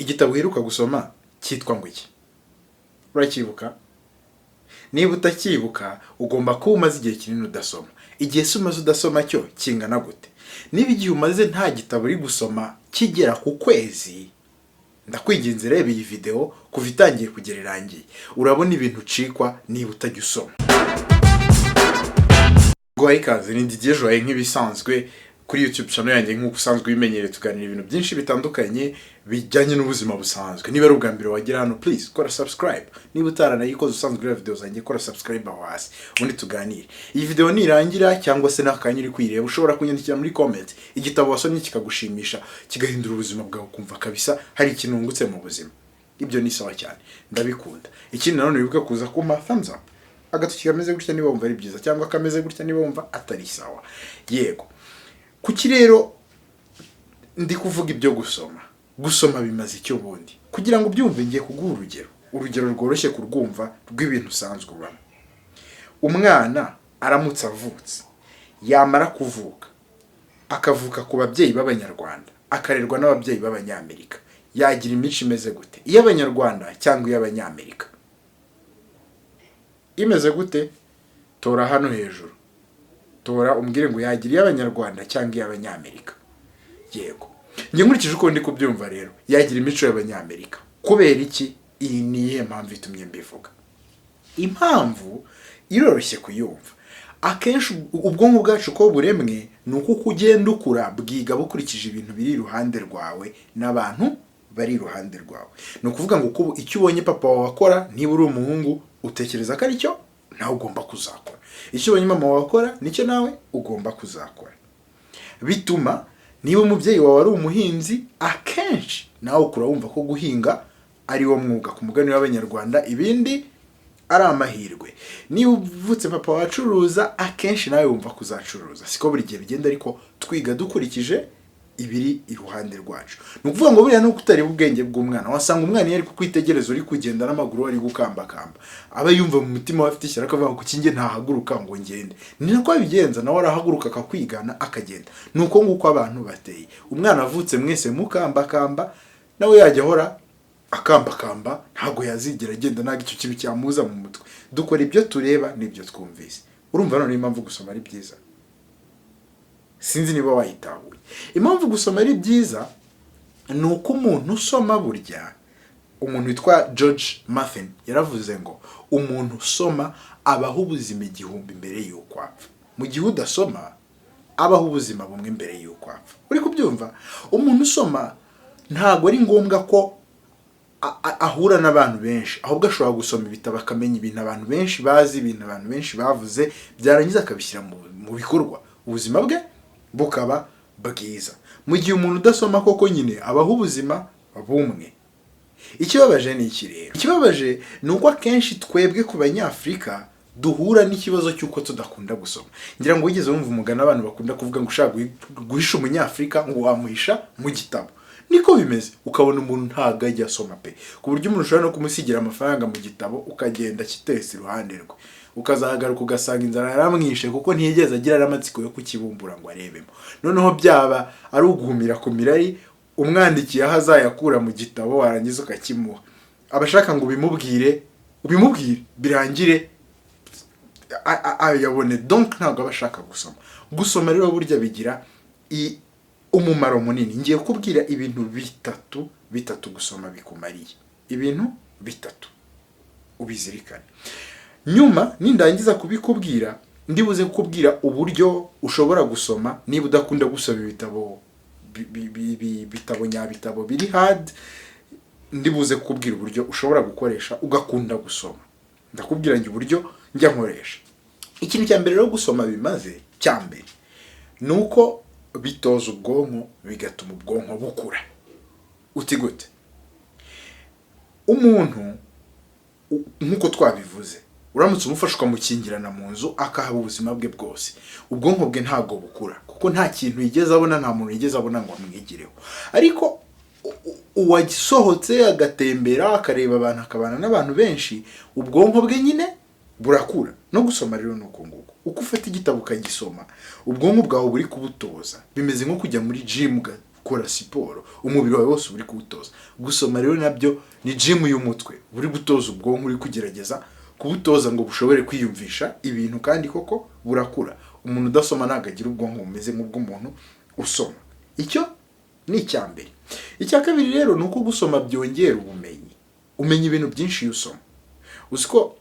igitabo uheruka gusoma cyitwa ngo iki? Urakibuka? Niba utakibuka ugomba kuba umaze igihe kinini udasoma. Igihe se umaze udasoma cyo kingana gute? Niba igihe umaze nta gitabo uri gusoma kigera ku kwezi, ndakwinginze reba iyi video kuva itangiye kugera irangiye, urabona ibintu ucikwa niba utajya usoma. Ngo ikaze ni Didier Joye nk'ibisanzwe kuri YouTube channel yanjye nk'uko usanzwe bimenyereye, tuganira ibintu byinshi bitandukanye bijyanye n'ubuzima busanzwe. Niba ari ubwa mbere wagira hano, please kora subscribe. Niba utaranayikoze usanzwe ureba video zanjye, kora subscribe aho hasi ubundi tuganire. Iyi video nirangira cyangwa se nakanya uri kuyireba, ushobora kunyandikira muri comment igitabo wasomye kikagushimisha, kigahindura ubuzima bwawe, kumva kabisa hari ikintu ungutse mu buzima. Ibyo ni sawa cyane, ndabikunda. Ikindi nanone wibuke kuza kuma thumbs up, agatoki kameze gutya niba wumva ari byiza, cyangwa kameze gutya niba wumva atari sawa. Yego, kuki rero ndi kuvuga ibyo gusoma bimaze icyo bundi? Kugira ngo ubyumve ngiye kuguha urugero rworoshye kurwumva rw'ibintu usanzwe ubamo. Umwana aramutse avutse, yamara kuvuka akavuka ku babyeyi b'Abanyarwanda, akarerwa n'ababyeyi b'Abanyamerika, yagira imico imeze gute? Iy'Abanyarwanda cyangwa iy'Abanyamerika? Imeze gute? Tora hano hejuru, tora umbwire ngo yagira iy'Abanyarwanda cyangwa iy'Abanyamerika. Yego, njye nkurikije uko ndi kubyumva rero yagira imico y'Abanyamerika. Kubera iki? Iyi niye mpamvu itumye mbivuga. Impamvu iroroshye kuyumva. Akenshi ubwonko bwacu ko buremwe ni uko ugenda ukura bwiga bukurikije ibintu biri iruhande rwawe n'abantu bari iruhande rwawe. Ni ukuvuga ngo icyo ubonye papa wawe akora, niba uri umuhungu utekereza ko ari cyo nawe ugomba kuzakora. Icyo ubonye mama wawe akora nicyo nawe ugomba kuzakora. Bituma niba umubyeyi wawe ari umuhinzi, akenshi nawe ukura wumva ko guhinga ari wo mwuga, ku mugani w'Abanyarwanda, ibindi ari amahirwe. Niba uvutse papa wacuruza, akenshi nawe wumva kuzacuruza. Siko buri gihe bigenda, ariko twiga dukurikije ibiri iruhande rwacu. Ni ukuvuga ngo buriya nuko utari ubwenge bw'umwana, wasanga umwana iyo ari kukwitegereza uri kugenda n'amaguru ari gukambakamba, aba yumva mu mutima afite ishyaka, akavuga ngo kuki njye ntahaguruka ngo ngende. Ni nako abigenza, nawe arahaguruka akakwigana akagenda. Nuko nguko abantu bateye. Umwana avutse mwese mukambakamba, nawe yajya ahora akambakamba, ntago yazigera agenda, ntago icyo kibi cyamuza mu mutwe. Dukora ibyo tureba n'ibyo twumvise. Urumva none impamvu gusoma ari byiza? Sinzi niba wayitahuye. Impamvu gusoma ari byiza ni uko umuntu usoma, burya umuntu witwa George Muffin yaravuze ngo umuntu usoma abaho ubuzima 1000 mbere y'uko apfa. Mu gihe udasoma abaho ubuzima bumwe mbere y'uko apfa. Uri kubyumva? Umuntu usoma ntago ari ngombwa ko ahura n'abantu benshi, ahubwo ashobora gusoma ibitabo akamenya ibintu abantu benshi bazi, ibintu abantu benshi bavuze, byarangiza akabishyira mu bikorwa, ubuzima bwe bukaba bwiza. Mu gihe umuntu udasoma koko nyine abaho ubuzima bumwe. Ikibabaje ni iki rero? Ikibabaje ni uko akenshi twebwe ku Banyafrika duhura n'ikibazo cy'uko tudakunda gusoma. Ngira ngo wigeze wumva umugani abantu bakunda kuvuga ngo ushaka guhisha Umunyafrika ngo wamuhisha mu gitabo. Niko bimeze, ukabona umuntu ntago ajya asoma pe, ku buryo umuntu ushobora no kumusigira amafaranga mu gitabo ukagenda kitese iruhande rwe, ukazahagaruka ugasanga inzara yaramwishe kuko ntiyigeze agira n'amatsiko yo kukibumbura ngo arebemo. Noneho byaba ari uguhumira ku mirari, umwandikiye aho azayakura mu gitabo, warangiza ukakimuha. Abashaka ngo ubimubwire birangire ayabone. Donc ntago abashaka gusoma. Gusoma rero burya bigira umumaro munini. Ngiye kubwira ibintu bitatu gusoma bikumariye. Ibintu bitatu ubizirikane. Nyuma nindangiza kubikubwira, ndibuze kukubwira uburyo ushobora gusoma niba udakunda gusoma ibitabo nyabitabo biri hard. Ndibuze kukubwira uburyo ushobora gukoresha ugakunda gusoma. Ndakubwira ngi uburyo njya nkoresha. Ikintu cya mbere rero gusoma bimaze, cyambere nuko bitoza ubwonko, bigatuma ubwonko bukura. Uti gute? Umuntu nkuko twabivuze, uramutse umufasha ukamukingirana mu nzu akahaba ubuzima bwe bwose, ubwonko bwe ntago bukura kuko nta kintu yigeze abona, nta muntu yigeze abona ngo amwigireho. Ariko uwagisohotse agatembera akareba abantu, akabana n'abantu benshi, ubwonko bwe nyine burakura. No gusoma rero nuko nguko, uko ufata igitabo ukagisoma, ubwonko bwawe buri kubutoza. Bimeze nko kujya muri gym ukora siporo, umubiri wawe wose uri kuwutoza. Gusoma rero nabyo ni gym y'umutwe, uri gutoza ubwonko, uri kugerageza kubutoza ngo bushobore kwiyumvisha ibintu, kandi koko burakura. Umuntu udasoma ntabwo agira ubwonko bumeze nk'ubw'umuntu usoma. Icyo ni icyambere. Icya kabiri rero ni uko gusoma byongera ubumenyi. Umenya ibintu byinshi iyo usoma. Uzi ko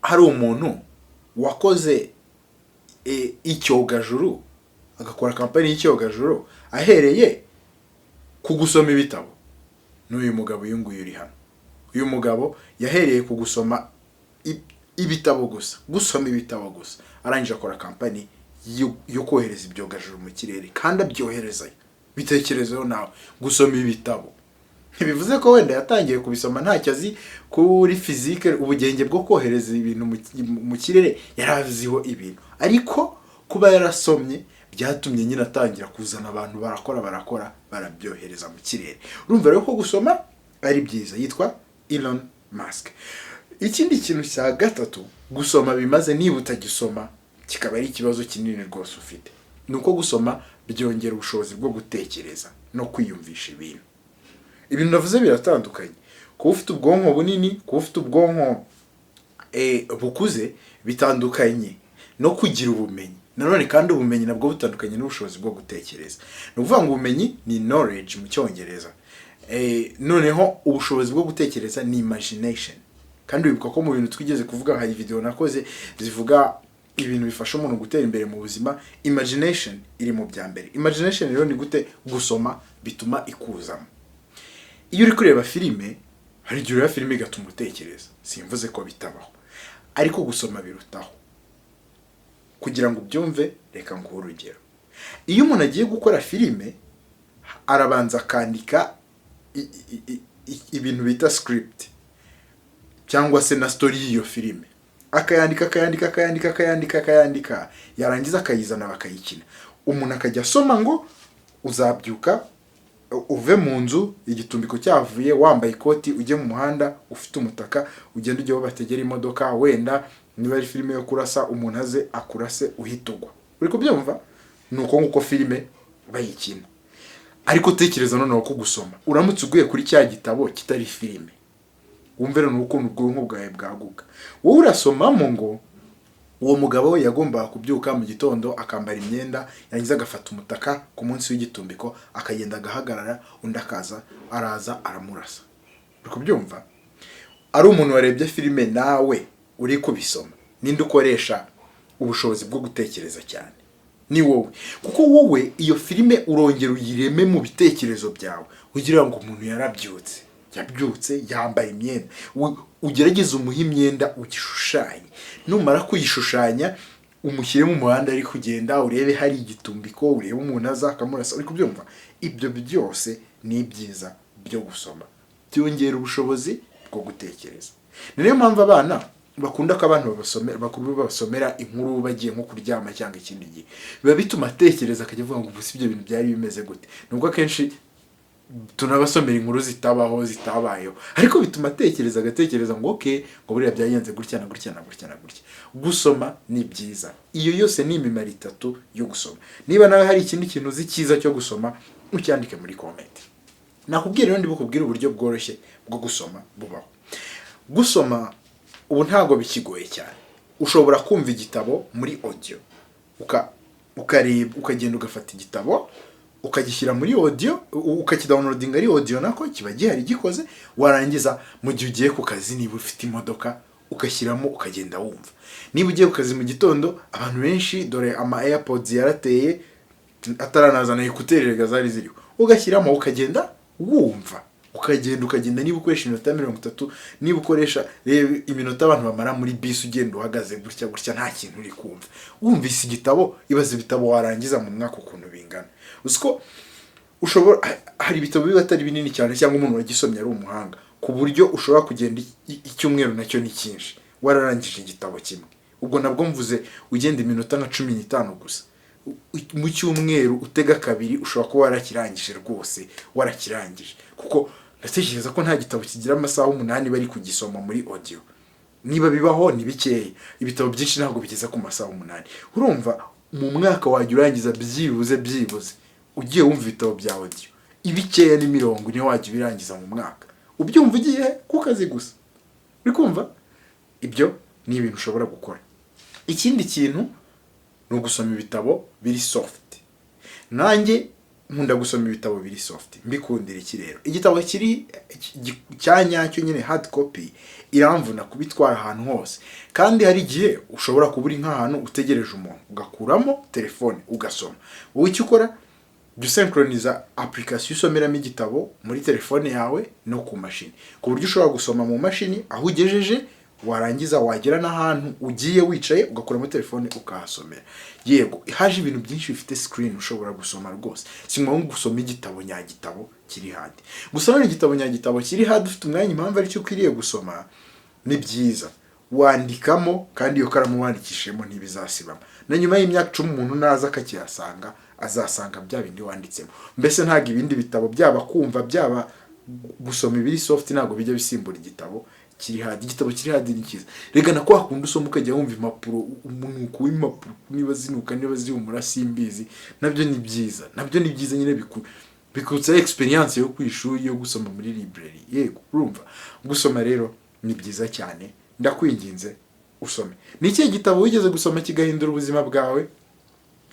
hari umuntu wakoze icyogajuru, agakora kampani y'icyogajuru ahereye ku gusoma ibitabo. N'uyu mugabo uyu nguyu uri hano, uyu mugabo yahereye ku gusoma ibitabo gusa, gusoma ibitabo gusa, arangije akora kampani yo kohereza ibyogajuru mu kirere, kandi abyoherezayo. Bitekerezeho nawe, gusoma ibitabo ntibivuze ko wenda yatangiye kubisoma ntacyo azi kuri fizike, ubugenge bwo kohereza ibintu mu kirere yaraziho ibintu, ariko kuba yarasomye byatumye nyine atangira kuzana abantu barakora barabyohereza mu kirere. Urumva rero ko gusoma ari byiza. Yitwa Elon Musk. Ikindi kintu cya gatatu gusoma bimaze, niba utagisoma kikaba ari ikibazo kinini rwose ufite, ni uko gusoma byongera ubushobozi bwo gutekereza no kwiyumvisha ibintu. Ibintu navuze biratandukanye. Kuba ufite ubwonko bunini, kuba ufite ubwonko bukuze bitandukanye no kugira ubumenyi. Nanone kandi ubumenyi nabwo butandukanye n'ubushobozi bwo gutekereza. Ni ukuvuga ngo ubumenyi ni knowledge mu Cyongereza. Noneho ubushobozi bwo gutekereza ni imagination. Kandi wibuka ko mu bintu twigeze kuvuga, hari video nakoze zivuga ibintu bifasha umuntu gutera imbere mu buzima, imagination iri mu bya mbere. Imagination rero ni gute gusoma bituma ikuzamo. Iyo uri kureba filime, hari igihe ureba filime igatuma utekereza. Simvuze ko bitabaho, ariko gusoma birutaho. Kugira ngo ubyumve, reka nguhe urugero. Iyo umuntu agiye gukora filime, arabanza akandika ibintu bita script cyangwa se na story y'iyo filime, akayandika, yarangiza akayizana bakayikina. Umuntu akajya asoma ngo uzabyuka uve mu nzu, igitumbiko cyavuye, wambaye ikoti, ujye mu muhanda, ufite umutaka, ugenda ujye bategera imodoka, wenda niba ari filime yo kurasa, umuntu aze akurase uhitugwa. Uri kubyumva? Nuko nguko filime bayikina. Ariko tekereza noneho ko gusoma, uramutse uguye kuri cya gitabo kitari filime, wumve rero ukuntu ubwonko bwawe bwaguka. Wowe urasomamo ngo uwo mugabo yagombaga kubyuka mu gitondo, akambara imyenda, yarangiza agafata umutaka ku munsi w'igitumbiko, akagenda agahagarara, undi araza aramurasa. Uri kubyumva? Ari umuntu warebye filime nawe uri kubisoma, ninde ukoresha ubushobozi bwo gutekereza cyane? Ni wowe. Kuko wowe iyo filime urongera uyireme mu bitekerezo byawe, ugira ngo umuntu yabyutse yambaye imyenda, ugerageze umuhe imyenda ugishushanye. Numara kuyishushanya umushyire mu muhanda ari kugenda, urebe hari igitumbiko, urebe umuntu aza akamurasa. Uri kubyumva? Ibyo byose ni byiza byo gusoma, byongera ubushobozi bwo gutekereza. Niyo mpamvu abana bakunda ko abantu babasomera inkuru bagiye nko kuryama cyangwa ikindi gihe. Biba bituma atekereza, akajya avuga ngo ubusi ibyo bintu byari bimeze gute. Nubwo akenshi tunabasomera inkuru zitabayeho, ariko bituma atekereza, agatekereza ngo okay, ngo buriya byagenze gutya na gutya. Gusoma ni byiza. Iyo yose ni imimaro itatu yo gusoma. Niba nawe hari ikindi kintu uzi cyiza cyo gusoma, ucyandike muri comment. Nakubwira rero ndibukubwira uburyo bworoshye bwo gusoma bubaho. Gusoma ubu ntabwo bikigoye cyane. Ushobora kumva igitabo muri audio, ukareba, ukagenda ugafata igitabo ukagishyira muri audio, ukakidownloadinga ari audio, nako kiba gihari gikoze. Warangiza mu gihe ugiye ku kazi, niba ufite imodoka, ukashyiramo ukagenda wumva. Niba ugiye ku kazi mu gitondo, abantu benshi dore ama AirPods yarateye, ataranazana ekuteri zari ziriho, ugashyiramo ukagenda wumva, ukagenda. Niba ukoresha iminota 30, niba ukoresha iminota abantu bamara muri bus ugenda uhagaze gutya nta kintu uri kumva, wumvise igitabo. Ibaze ibitabo warangiza mu mwaka ukuntu bingana. Uziko ushobora, hari ibitabo biba atari binini cyane, cyangwa umuntu wagisomye ari umuhanga, ku buryo ushobora kugenda icyumweru nacyo ni cyinshi wararangije igitabo kimwe. Ubwo nabwo mvuze ugenda iminota nka 15 gusa. Mu cyumweru utega kabiri ushobora kuba warakirangije rwose, warakirangije. Kuko ndatekereza ko nta gitabo kigira amasaha 8 bari kugisoma muri audio. Niba bibaho ni bikeya, ibitabo byinshi ntabwo bigeza ku masaha 8. Urumva mu mwaka wajya urangiza byibuze ugiye wumva ibitabo bya audio ibikeya ni 40 niyo wajya birangiza mu mwaka, ubyumva ugiye ku kazi gusa. Uri kumva? Ibyo ni ibintu ushobora gukora. Ikindi kintu ni ugusoma ibitabo biri soft. Nanjye nkunda gusoma ibitabo biri soft, mbikundira iki rero. Igitabo kiri cyanyacyo nyine hard copy iramvuna kubitwara ahantu hose, kandi hari igihe ushobora kubura nk'ahantu utegereje umuntu ugakuramo telefone ugasoma. Wowe icyo ukora jya synchroniza application usomeramo igitabo muri telefone yawe no ku mashini, ku buryo ushobora gusoma mu mashini aho ugejeje, warangiza wagera n'ahantu ugiye wicaye ugakuramo telefone ukahasomera. Yego haje ibintu byinshi bifite screen ushobora gusoma rwose, si ngombwa gusoma igitabo nyagitabo kiri hard. Gusoma igitabo nyagitabo kiri hard ufite umwanya impamvu ari cyo ukwiriye gusoma ni byiza, wandikamo kandi iyo karamu wandikishemo ntibizasibama, na nyuma y'imyaka 10 umuntu naza akakiyasanga azasanga bya bindi wanditsemo. Mbese ntago ibindi bitabo byaba kumva byaba gusoma ibiri soft ntago bijya bisimbura igitabo kiri hard. Igitabo kiri hard ni cyiza, rega nako hakunda usoma ukajya wumva impapuro, umuntu w'impapuro niba zinuka niba zihumura simbizi, nabyo ni byiza, nabyo ni byiza nyine bikutsa experience yo kwishuri yo gusoma muri library. Yego urumva, gusoma rero ni byiza cyane, ndakwinginze usome. Ni ikihe gitabo wigeze gusoma kigahindura ubuzima bwawe?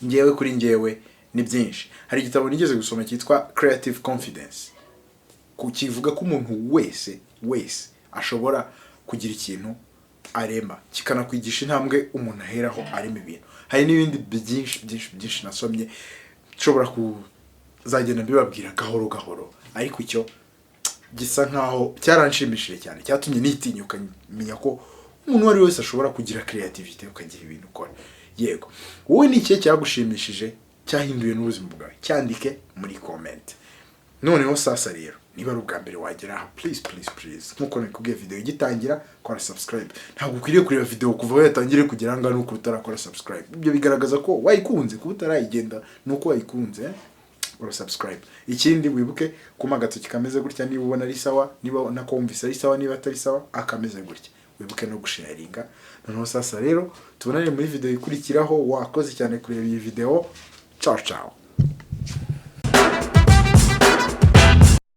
Ngewe kuri ngewe ni byinshi. Hari igitabo nigeze gusoma cyitwa Creative Confidence, kivuga ko umuntu wese ashobora kugira ikintu arema, kikanakwigisha intambwe umuntu aheraho arema ibintu. Hari n'ibindi byinshi nasomye nshobora kuzagenda mbibabwira gahoro, ariko icyo gisa nkaho cyaranshimishije cyane, cyatumye nitinyuka menya ko umuntu wari wese ashobora kugira creativity ukagira ibintu ukora. Yego, wowe ni ikihe cyagushimishije cyahinduye n'ubuzima bwawe? Cyandike muri comment. Noneho sasa rero niba ari ubwa mbere wagera aha, please nkuko nakubwiye video igitangira kora subscribe. Ntabwo ukwiriye kureba video kuva aho yatangire kugera ngana uko utarakora subscribe. Ibyo bigaragaza ko wayikunze, kuba utarayigenda nuko wayikunze. Kora subscribe. Ikindi wibuke kuma agatoki kameze gutya niba ubona ari sawa, niba nakumvise ari sawa, niba atari sawa akameze gutya, wibuke no gusharinga. Noneho sasa rero tubonane muri video ikurikiraho. Wakoze cyane kureba iyi video. Ciao.